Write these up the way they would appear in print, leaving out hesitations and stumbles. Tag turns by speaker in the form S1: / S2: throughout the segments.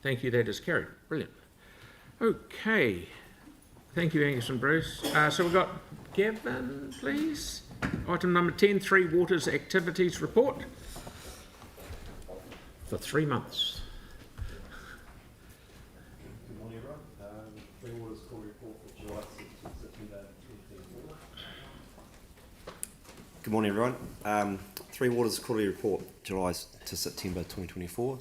S1: Thank you, that is carried. Brilliant. Okay. Thank you, Angus and Bruce. So we've got Gavin, please. Item number 10, Three Waters Activities Report for 3 months.
S2: Good morning, everyone. Three Waters Quarterly Report for July to September 2024.
S3: Good morning, everyone. Three Waters Quarterly Report, July to September 2024.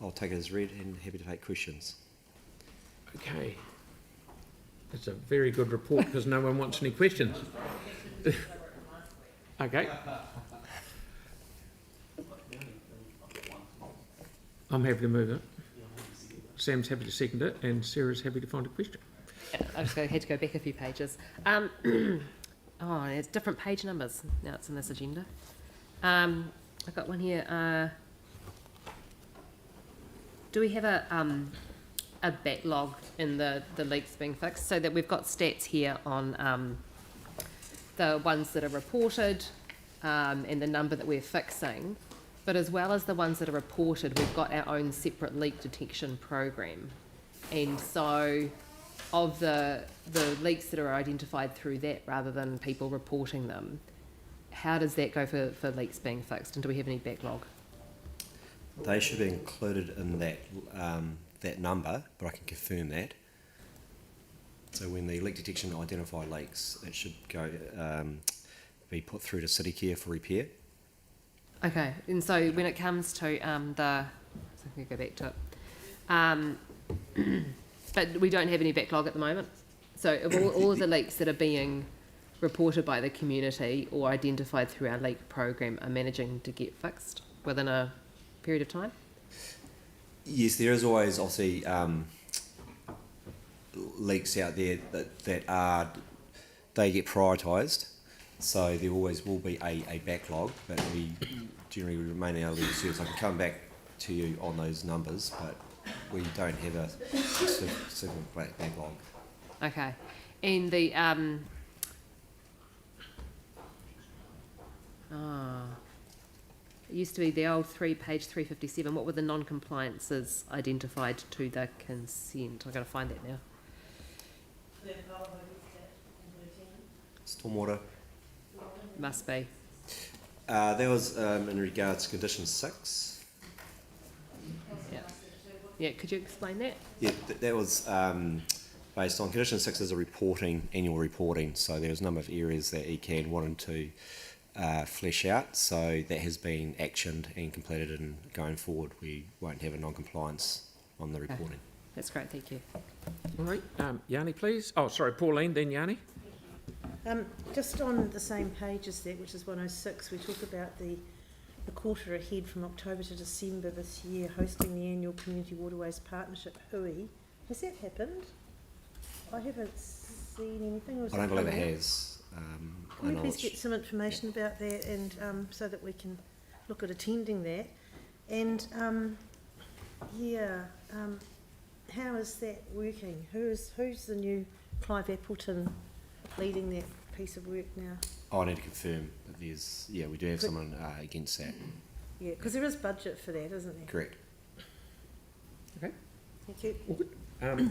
S3: I'll take it as read and happy to take questions.
S1: Okay. It's a very good report because no one wants any questions. Okay. I'm happy to move it. Sam's happy to second it, and Sarah's happy to find a question.
S4: I just had to go back a few pages. Oh, there's different page numbers. Now it's in this agenda. I've got one here. Do we have a backlog in the leaks being fixed, so that we've got stats here on the ones that are reported and the number that we're fixing, but as well as the ones that are reported, we've got our own separate leak detection program. And so of the leaks that are identified through that rather than people reporting them, how does that go for leaks being fixed, and do we have any backlog?
S3: They should be included in that number, but I can confirm that. So when the leak detection identify leaks, it should go be put through to City Care for repair.
S4: Okay, and so when it comes to so I'm going to go back to it, but we don't have any backlog at the moment. So of all of the leaks that are being reported by the community or identified through our leak program are managing to get fixed within a period of time?
S3: Yes, there is always obviously leaks out there that they get prioritised, so there always will be a backlog, but we generally remain in our legal service. I can come back to you on those numbers, but we don't have a specific backlog.
S4: Okay, and the it used to be the old page 357. What were the non-compliances identified to the consent? I've got to find that now.
S3: Stormwater.
S4: Must be.
S3: That was in regards to condition 6.
S4: Yeah. Yeah. Could you explain that?
S3: Yeah, that was based on condition 6 as a annual reporting. So there was a number of areas that ECAN wanted to flesh out. So that has been actioned and completed, and going forward we won't have a non-compliance on the reporting.
S4: Okay. That's great. Thank you.
S1: All right. Yanni, please. Oh, sorry, Pauline, then Yanni.
S5: Just on the same page as that, which is 106, we talk about the quarter ahead from October to December this year, hosting the annual Community Waterways Partnership, HUI. Has that happened? I haven't seen anything. Or
S3: I don't believe it has.
S5: Can we please get some information about that, and so that we can look at attending that? And how is that working? Who's the new Clive Appleton leading that piece of work now?
S3: I need to confirm that there's, we do have someone against that.
S5: Yeah, because there is budget for that, isn't there?
S3: Correct.
S1: Okay.
S5: Thank you.
S1: All good.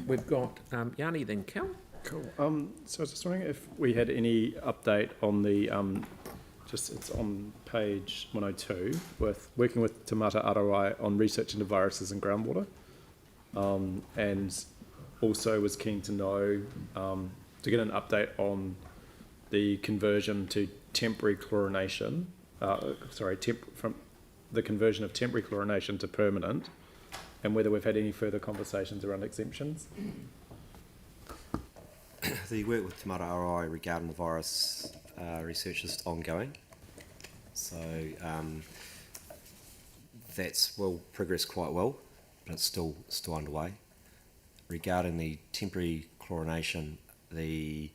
S1: We've got Yanni, then Cal.
S2: Cool. So I was just wondering if we had any update on the, it's on page 102, with working with Te Mata Arawai on research into viruses in groundwater. And also was keen to know, to get an update on the conversion to temporary chlorination, from the conversion of temporary chlorination to permanent, and whether we've had any further conversations around exemptions.
S3: The work with Te Mata Arawai regarding the virus research is ongoing. So that's progressed quite well, but it's still underway. Regarding the temporary chlorination, there's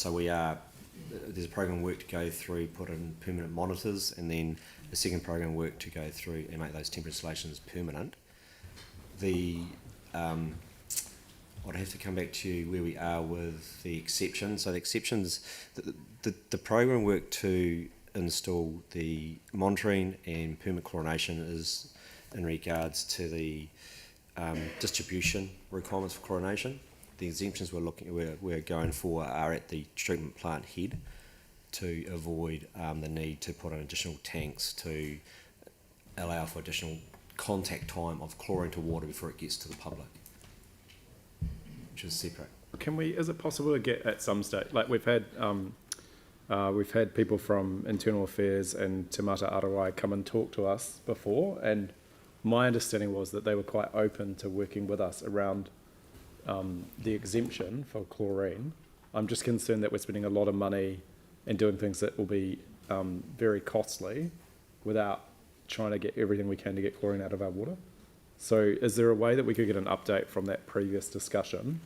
S3: a program work to go through, put in permanent monitors, and then a second program work to go through and make those temporary installations permanent. I'd have to come back to you where we are with the exception. So the exceptions, the program work to install the monitoring and permanent chlorination is in regards to the distribution requirements for chlorination. The exemptions we're going for are at the treatment plant head to avoid the need to put in additional tanks to allow for additional contact time of chlorine to water before it gets to the public, which is separate.
S2: Is it possible to get at some stage, like we've had people from Internal Affairs and Te Mata Arawai come and talk to us before, and my understanding was that they were quite open to working with us around the exemption for chlorine. I'm just concerned that we're spending a lot of money and doing things that will be very costly without trying to get everything we can to get chlorine out of our water. So is there a way that we could get an update from that previous discussion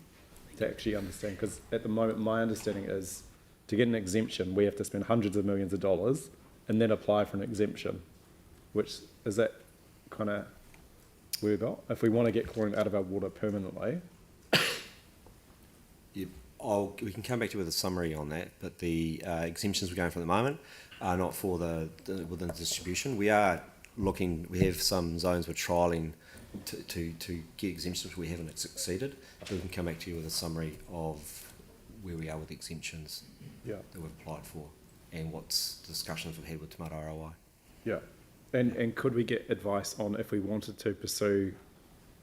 S2: to actually understand? Because at the moment, my understanding is to get an exemption, we have to spend hundreds of millions of dollars and then apply for an exemption, which is that kind of where we got? If we want to get chlorine out of our water permanently.
S3: We can come back to you with a summary on that, but the exemptions we're going for at the moment are not for within the distribution. We have some zones we're trialling to get exemptions, we haven't succeeded. So we can come back to you with a summary of where we are with the exemptions that we've applied for and what discussions we've had with Te Mata Arawai.
S2: Yeah. And could we get advice on if we wanted to pursue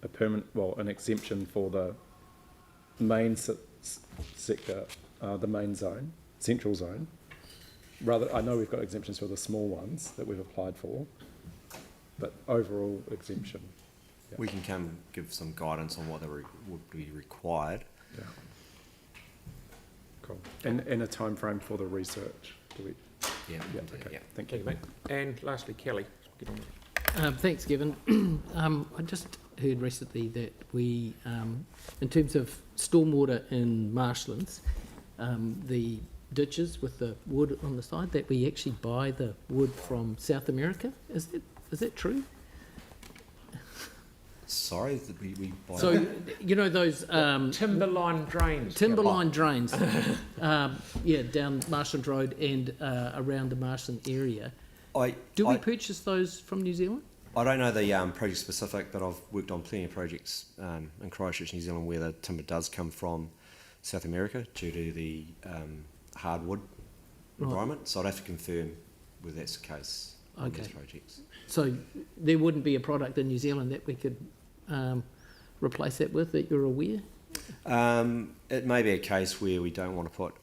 S2: an exemption for the main sector, the main zone, central zone? Rather, I know we've got exemptions for the small ones that we've applied for, but overall exemption. Yeah.
S3: We can give some guidance on what would be required.
S2: Yeah. Cool. And a time frame for the research. Do we?
S3: Yeah.
S2: Okay.
S3: Yeah.
S2: Thank
S1: Thank
S2: you.
S1: you, mate. And lastly, Kelly. Get on.
S6: Thanks, Kevin. I just heard recently that we, in terms of stormwater in marshlands, the ditches with the wood on the side, that we actually buy the wood from South America. Is that true?
S3: Sorry, we buy.
S6: So, you know those
S1: Timberline drains.
S6: timberline drains, down Marshland Road and around the Marshland area. Do we purchase those from New Zealand?
S3: I don't know the project specific, but I've worked on plenty of projects in Christchurch, New Zealand, where the timber does come from South America due to the hardwood environment. So I'd have to confirm whether that's the case on these projects.
S6: So there wouldn't be a product in New Zealand that we could replace that with, that you're aware?
S3: It may be a case where we don't want to put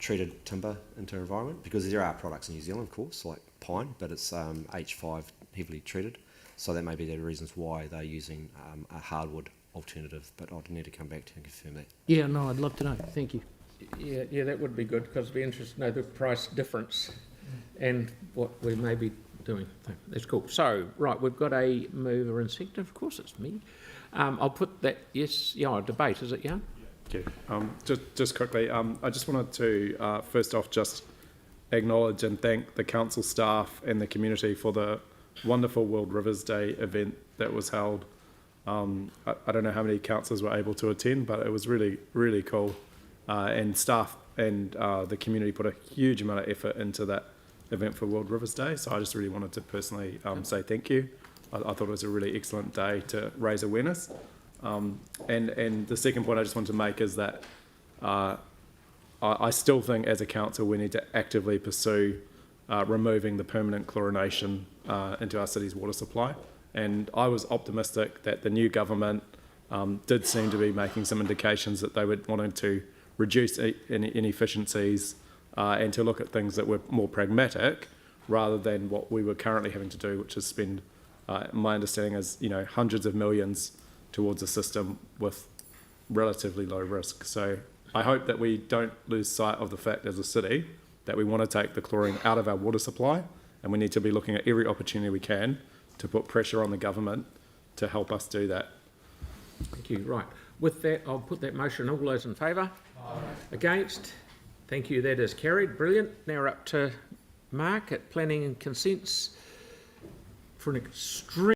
S3: treated timber into our environment, because there are products in New Zealand, of course, like pine, but it's H5 heavily treated. So that may be the reasons why they're using a hardwood alternative, but I'd need to come back to you and confirm that.
S6: Yeah, no, I'd love to know. Thank you.
S1: Yeah, that would be good, because it'd be interesting to know the price difference and what we may be doing. That's cool. So, right, we've got a mover and seconder. Of course, it's me. I'll put that, debate, is it, Jan?
S2: Yeah. Just quickly, I just wanted to, first off, just acknowledge and thank the council staff and the community for the wonderful World Rivers Day event that was held. I don't know how many councillors were able to attend, but it was really, really cool. And staff and the community put a huge amount of effort into that event for World Rivers Day. So I just really wanted to personally say thank you. I thought it was a really excellent day to raise awareness. And the second point I just want to make is that I still think as a council we need to actively pursue removing the permanent chlorination into our city's water supply. And I was optimistic that the new government did seem to be making some indications that they would wanting to reduce inefficiencies and to look at things that were more pragmatic rather than what we were currently having to do, which is spend, my understanding is, hundreds of millions towards a system with relatively low risk. So I hope that we don't lose sight of the fact as a city that we want to take the chlorine out of our water supply, and we need to be looking at every opportunity we can to put pressure on the government to help us do that.
S1: Thank you. Right. With that, I'll put that motion. All those in favour? Against? Thank you. That is carried. Brilliant. Now we're up to Mark at planning and consents for an extreme